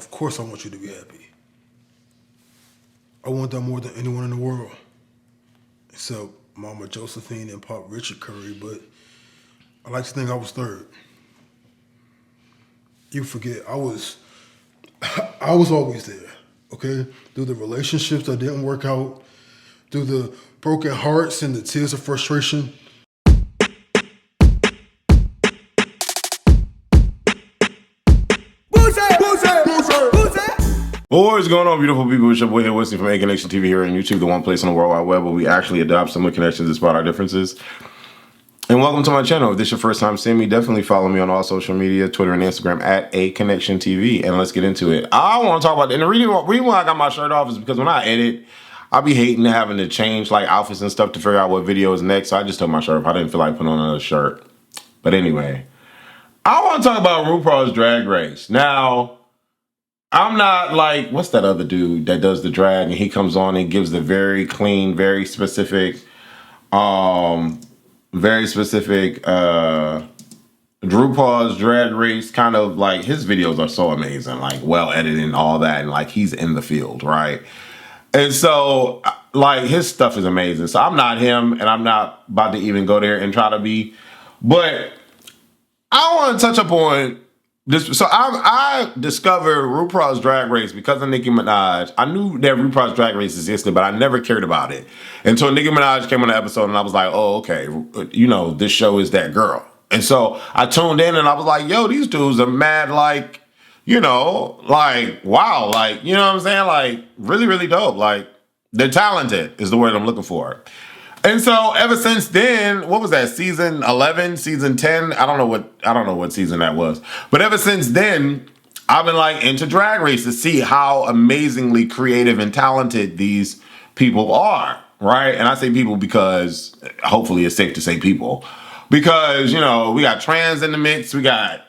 Of course I want you to be happy. I want that more than anyone in the world. Except Mama Josephine and Pop Richard Curry, but I like to think I was third. You forget, I was always there, okay? Through the relationships that didn't work out, through the broken hearts and the tears of frustration. What is going on, beautiful people? It's your boy here, Wesley from A Connection TV here on YouTube, the one place on the World Wide Web where we actually adopt similar connections despite our differences. And welcome to my channel. If this is your first time seeing me, definitely follow me on all social media, Twitter and Instagram at A Connection TV, and let's get into it. I want to talk about, and the reason why I got my shirt off is because when I edit, I be hating having to change like outfits and stuff to figure out what video is next, so I just took my shirt off. I didn't feel like putting on another shirt. But anyway, I want to talk about RuPaul's Drag Race. Now, I'm not like, what's that other dude that does the drag and he comes on and gives the very clean, very specific RuPaul's Drag Race kind of like, his videos are so amazing, like well edited and all that, and like he's in the field, right? And so like his stuff is amazing. So I'm not him and I'm not about to even go there and try to be, but I want to touch up on this. So I discovered RuPaul's Drag Race because of Nicki Minaj. I knew that RuPaul's Drag Race existed, but I never cared about it until Nicki Minaj came on the episode, and I was like, oh, okay, you know, this show is that girl. And so I tuned in, and I was like, yo, these dudes are mad, like, you know, like, wow, like, you know what I'm saying? Like, really, really dope. Like, they're talented is the word I'm looking for. And so ever since then, what was that, season 11, season 10? I don't know what season that was. But ever since then, I've been like into Drag Race to see how amazingly creative and talented these people are, right? And I say people because hopefully it's safe to say people. Because, you know, we got trans in the mix, we got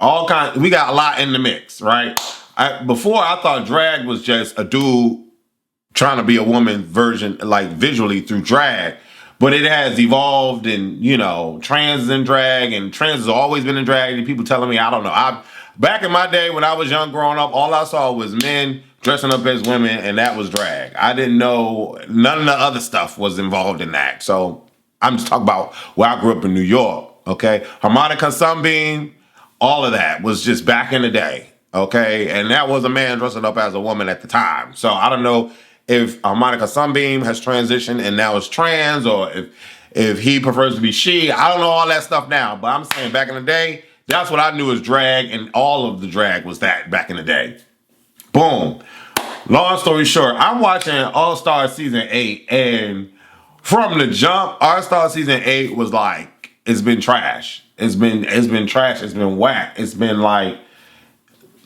a lot in the mix, right? Before I thought drag was just a dude trying to be a woman version, like visually through drag, but it has evolved, and you know, trans is in drag, and trans has always been in drag. And people telling me, I don't know. Back in my day when I was young growing up, all I saw was men dressing up as women, and that was drag. I didn't know none of the other stuff was involved in that. So I'm just talking about where I grew up in New York. Okay, harmonica, sunbeam, all of that was just back in the day. Okay, and that was a man dressing up as a woman at the time. So I don't know if Harmonica Sunbeam has transitioned and now is trans, or if he prefers to be she. I don't know all that stuff now, but I'm saying back in the day, that's what I knew as drag, and all of the drag was that back in the day. Boom. Long story short, I'm watching All-Star Season 8, and from the jump, All-Star Season 8 was like, it's been trash. It's been trash. It's been whack. It's been like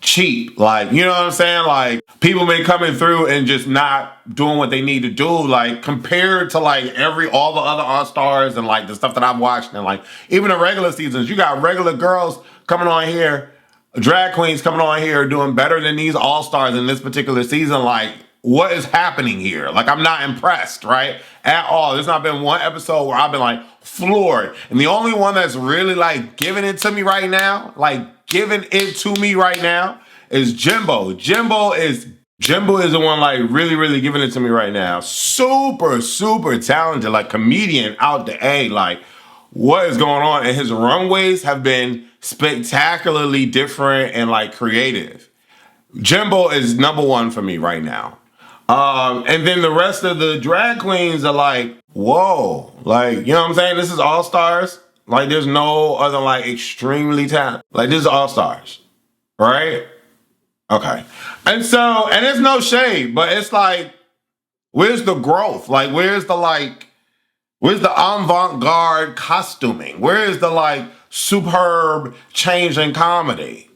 cheap, like, you know what I'm saying? Like, people been coming through and just not doing what they need to do, like, compared to like all the other All-Stars and like the stuff that I've watched, and like even the regular seasons, you got regular girls coming on here, drag queens coming on here doing better than these All-Stars in this particular season. Like, what is happening here? Like, I'm not impressed, right? At all. There's not been one episode where I've been like floored. And the only one that's really like giving it to me right now, is Jimbo. Jimbo is the one like really, really giving it to me right now. Super, super talented, like comedian out the A. Like, what is going on? And his runways have been spectacularly different and like creative. Jimbo is number one for me right now. And then the rest of the drag queens are like, whoa, like, you know what I'm saying? This is All-Stars. Like, there's no other like extremely talented. Like, this is All-Stars, right? Okay. And so, and it's no shade, but it's like, where's the growth? Like, where's the avant-garde costuming? Where is the like superb change in comedy?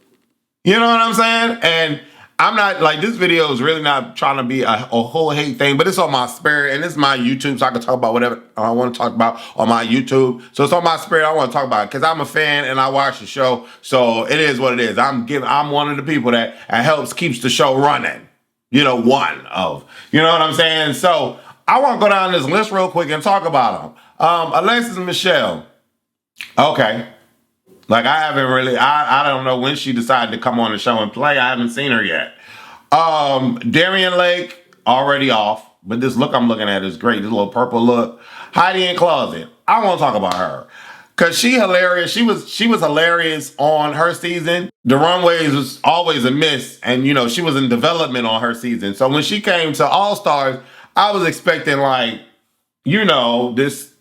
You know what I'm saying? And I'm not, like, this video is really not trying to be a whole hate thing, but it's on my spirit, and it's my YouTube, so I can talk about whatever I want to talk about on my YouTube. So it's on my spirit, I want to talk about it, because I'm a fan, and I watch the show, so it is what it is. I'm one of the people that keeps the show running. You know, one of. You know what I'm saying? So I want to go down this list real quick and talk about them. Alexis and Michelle. Okay. Like I haven't really, I don't know when she decided to come on the show and play. I haven't seen her yet. Darian Lake, already off. But this look I'm looking at is great. This little purple look. Heidi in Closet. I want to talk about her. Cause she hilarious. She was hilarious on her season. The runways was always a miss. And you know, she was in development on her season. So when she came to All Stars, I was expecting like, you know, this,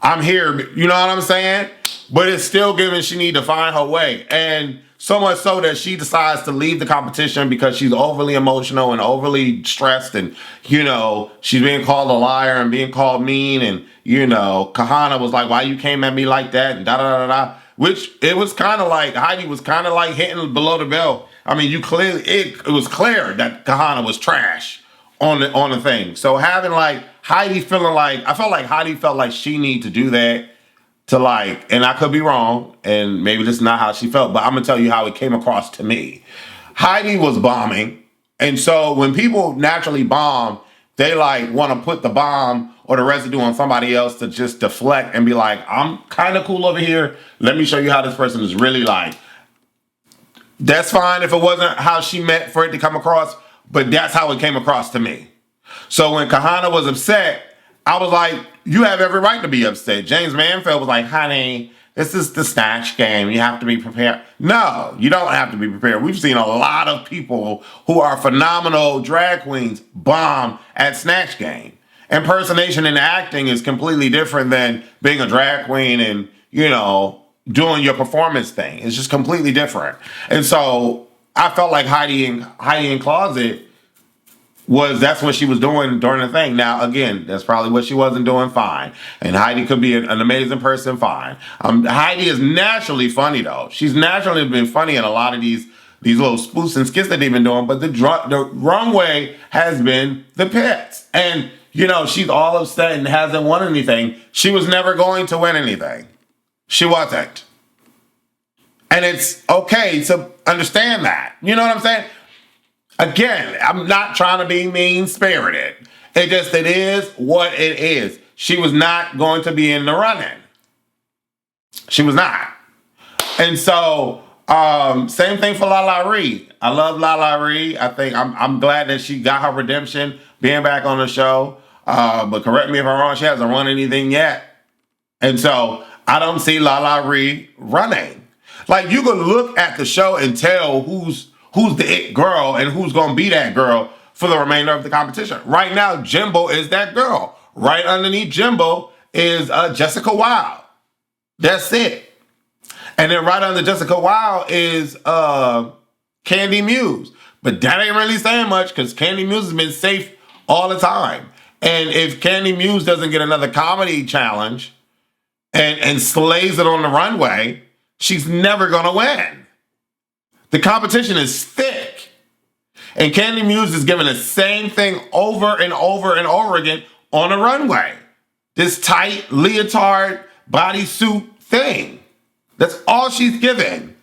I'm here, you know what I'm saying? But it's still given she need to find her way. And so much so that she decides to leave the competition because she's overly emotional and overly stressed. And, you know, she's being called a liar and being called mean. And, you know, Kahana was like, why you came at me like that? And da-da-da-da. Which it was kind of like, Heidi was kind of like hitting below the belt. I mean, it was clear that Kahana was trash on the thing. So having like Heidi feeling like, I felt like Heidi felt like she need to do that to like, and I could be wrong, and maybe this is not how she felt, but I'm gonna tell you how it came across to me. Heidi was bombing, and so when people naturally bomb, they like want to put the bomb or the residue on somebody else to just deflect and be like, I'm kind of cool over here. Let me show you how this person is really like. That's fine if it wasn't how she meant for it to come across, but that's how it came across to me. So when Kahana was upset, I was like, you have every right to be upset. James Manfield was like, honey, this is the Snatch Game. You have to be prepared. No, you don't have to be prepared. We've seen a lot of people who are phenomenal drag queens bomb at Snatch Game. Impersonation and acting is completely different than being a drag queen and, you know, doing your performance thing. It's just completely different. And so I felt like Heidi in Closet that's what she was doing during the thing. Now, again, that's probably what she wasn't doing, fine. And Heidi could be an amazing person, fine. Heidi is naturally funny, though. She's naturally been funny in a lot of these little spoofs and skits that they've been doing, but the runway has been the pits. And, you know, she's all upset and hasn't won anything. She was never going to win anything. She wasn't. And it's okay to understand that. You know what I'm saying? Again, I'm not trying to be mean-spirited. It is what it is. She was not going to be in the running. She was not. And so, same thing for LaLa Ri. I love LaLa Ri. I think I'm glad that she got her redemption being back on the show. But correct me if I'm wrong, she hasn't run anything yet. And so I don't see LaLa Ri running. Like, you can look at the show and tell who's the it girl and who's going to be that girl for the remainder of the competition. Right now, Jimbo is that girl. Right underneath Jimbo is Jessica Wilde. That's it. And then right under Jessica Wilde is Candy Muse. But that ain't really saying much because Candy Muse has been safe all the time. And if Candy Muse doesn't get another comedy challenge and slays it on the runway, she's never going to win. The competition is thick. And Candy Muse is giving the same thing over and over and over again on the runway. This tight leotard bodysuit thing. That's all she's giving.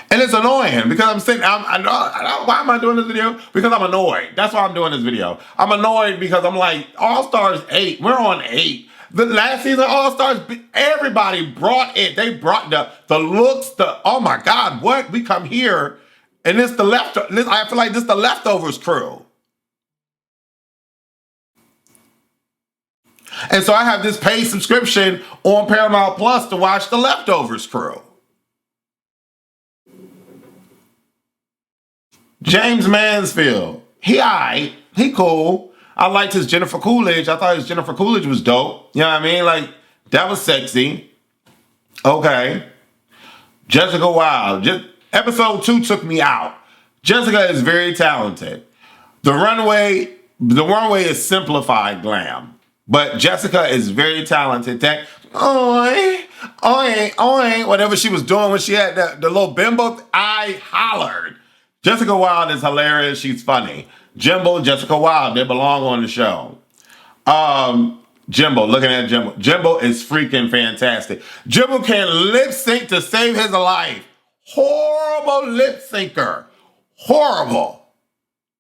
And it's annoying because I'm sitting, why am I doing this video? Because I'm annoyed. That's why I'm doing this video. I'm annoyed because I'm like, All Stars 8, we're on 8. The last season All Stars, everybody brought it. They brought the looks, oh my God, what? We come here and I feel like this is the Leftovers crew. And so I have this paid subscription on Paramount Plus to watch the Leftovers crew. James Mansfield, he cool. I liked his Jennifer Coolidge. I thought his Jennifer Coolidge was dope. You know what I mean? Like, that was sexy. Okay. Jessica Wilde. Episode 2 took me out. Jessica is very talented. The runway is simplified glam. But Jessica is very talented. That, whatever she was doing when she had the little bimbo, I hollered. Jessica Wilde is hilarious. She's funny. Jimbo, Jessica Wilde, they belong on the show. Jimbo, looking at Jimbo. Jimbo is freaking fantastic. Jimbo can lip sync to save his life. Horrible lip syncer. Horrible.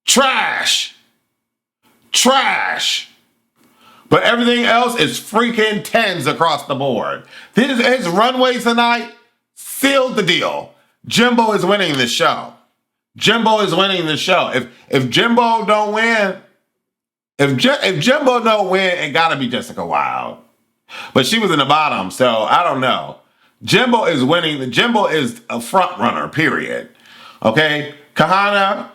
Trash. But everything else is freaking 10s across the board. His runway tonight sealed the deal. Jimbo is winning this show. Jimbo is winning the show. If Jimbo don't win, if Jimbo don't win, it gotta be Jessica Wilde. But she was in the bottom, so I don't know. Jimbo is winning. Jimbo is a front runner, period. Okay? Kahana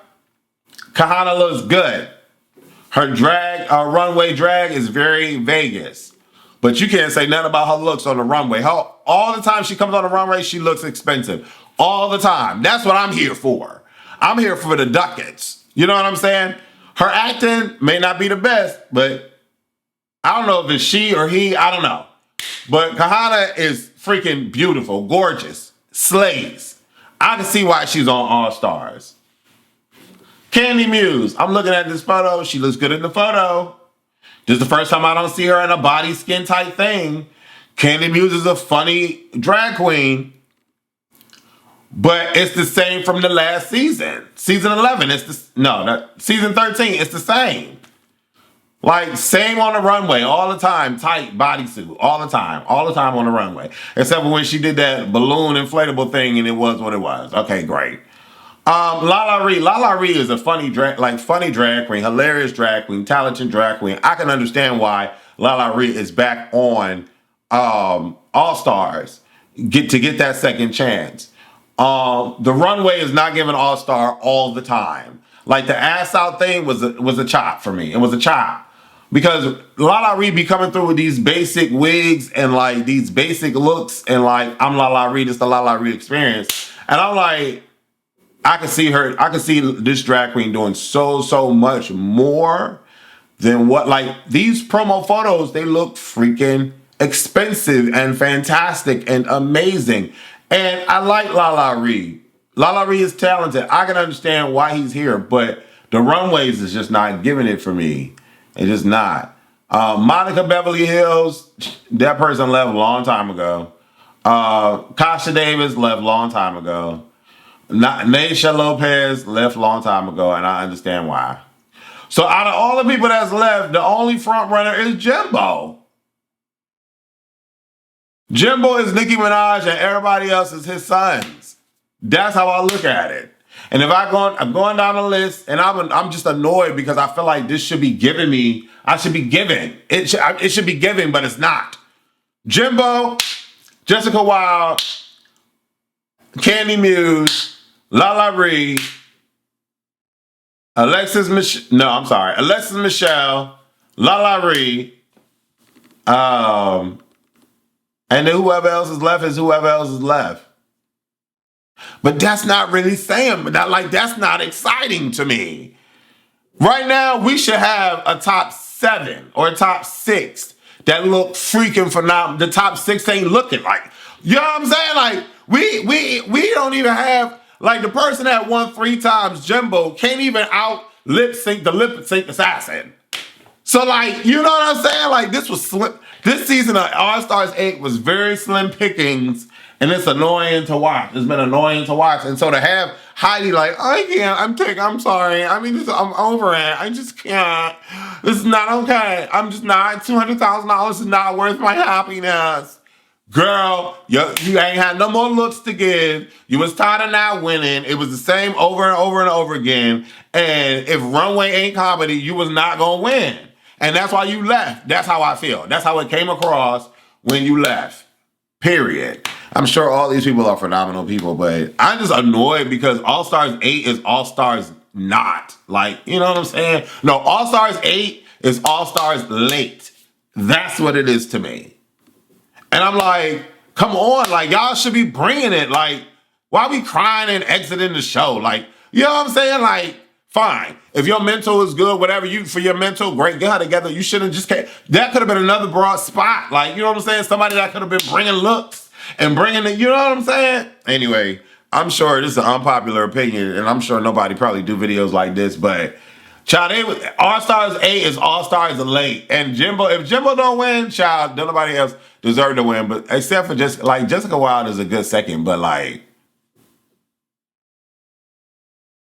looks good. Her runway drag is very Vegas. But you can't say nothing about her looks on the runway. All the time she comes on the runway, she looks expensive. All the time. That's what I'm here for. I'm here for the ducats. You know what I'm saying? Her acting may not be the best, but I don't know if it's she or he. I don't know. But Kahana is freaking beautiful, gorgeous, slays. I can see why she's on All Stars. Candy Muse. I'm looking at this photo. She looks good in the photo. This is the first time I don't see her in a body skin type thing. Candy Muse is a funny drag queen. But it's the same from the last season. Season 11, season 13, it's the same. Like, same on the runway all the time, tight bodysuit, all the time on the runway. Except for when she did that balloon inflatable thing and it was what it was. Okay, great. Lala Ree. Lala Ree is a funny drag queen, hilarious drag queen, talented drag queen. I can understand why Lala Ree is back on All Stars to get that second chance. The runway is not giving All Star all the time. Like the ass out thing was a chop for me. It was a chop. Because Lala Ree be coming through with these basic wigs and like these basic looks and like, I'm Lala Ree, it's the Lala Ree experience. And I'm like, I can see this drag queen doing so much more than what, like these promo photos, they look freaking expensive and fantastic and amazing. And I like Lala Ree. Lala Ree is talented. I can understand why he's here, but the runways is just not giving it for me. It's just not. Monica Beverly Hills, that person left a long time ago. Kasha Davis left a long time ago. Naysha Lopez left a long time ago, and I understand why. So out of all the people that's left, the only front runner is Jimbo. Jimbo is Nicki Minaj and everybody else is his sons. That's how I look at it. And if I'm going down the list and I'm just annoyed because I feel like this should be giving me, I should be given. It should be given, but it's not. Jimbo, Jessica Wilde, Candy Muse, Lala Ree, Alexis Michelle, Lala Ree, and then whoever else is left is whoever else is left. But that's not really saying, that's not exciting to me. Right now, we should have a top 7 or a top 6 that look freaking phenomenal. The top 6 ain't looking like, you know what I'm saying? Like, we don't even have, like, the person that won 3 times, Jimbo, can't even out lip sync assassin. So, like, you know what I'm saying? Like, this was slim. This season of All Stars 8 was very slim pickings. And it's annoying to watch. It's been annoying to watch. And so to have HEIDI like, I can't, I'm sorry. I mean, I'm over it. I just can't. This is not okay. I'm just not. $200,000 is not worth my happiness. Girl, you ain't had no more looks to give. You was tired of not winning. It was the same over and over and over again. And if runway ain't comedy, you was not going to win. And that's why you left. That's how I feel. That's how it came across when you left. Period. I'm sure all these people are phenomenal people, but I'm just annoyed because All Stars 8 is All Stars not. Like, you know what I'm saying? No, All Stars 8 is All Stars late. That's what it is to me. And I'm like, come on, like, y'all should be bringing it. Like, why are we crying and exiting the show? Like, you know what I'm saying? Like, fine. If your mental is good, whatever for your mental, great, get her together. You shouldn't just, that could have been another broad spot. Like, you know what I'm saying? Somebody that could have been bringing looks and bringing it, you know what I'm saying? Anyway, I'm sure this is an unpopular opinion, and I'm sure nobody probably do videos like this, but child, All Stars 8 is All Stars late. And if Jimbo don't win, child, don't nobody else deserve to win. But except for Jessica Wilde is a good second, but like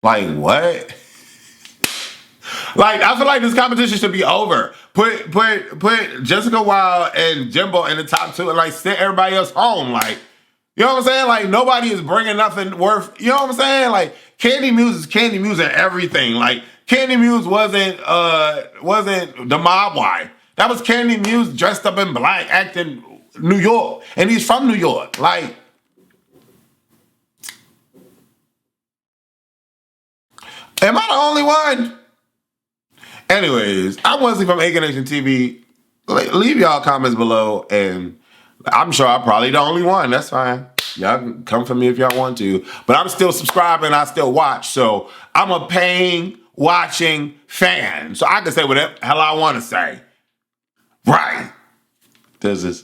what? Like, I feel like this competition should be over. Put Jessica Wilde and Jimbo in the top two and like send everybody else home. Like, you know what I'm saying? Like, nobody is bringing nothing worth. You know what I'm saying? Like, Candy Muse is Candy Muse and everything. Like, Candy Muse wasn't the mob wife. That was Candy Muse dressed up in black, acting New York, and he's from New York. Like, am I the only one? Anyways, I'm Wesley from AK Nation TV. Leave y'all comments below, and I'm sure I'm probably the only one. That's fine. Y'all can come for me if y'all want to. But I'm still subscribing. I still watch. So I'm a paying, watching fan. So I can say whatever the hell I want to say. Right. There's this.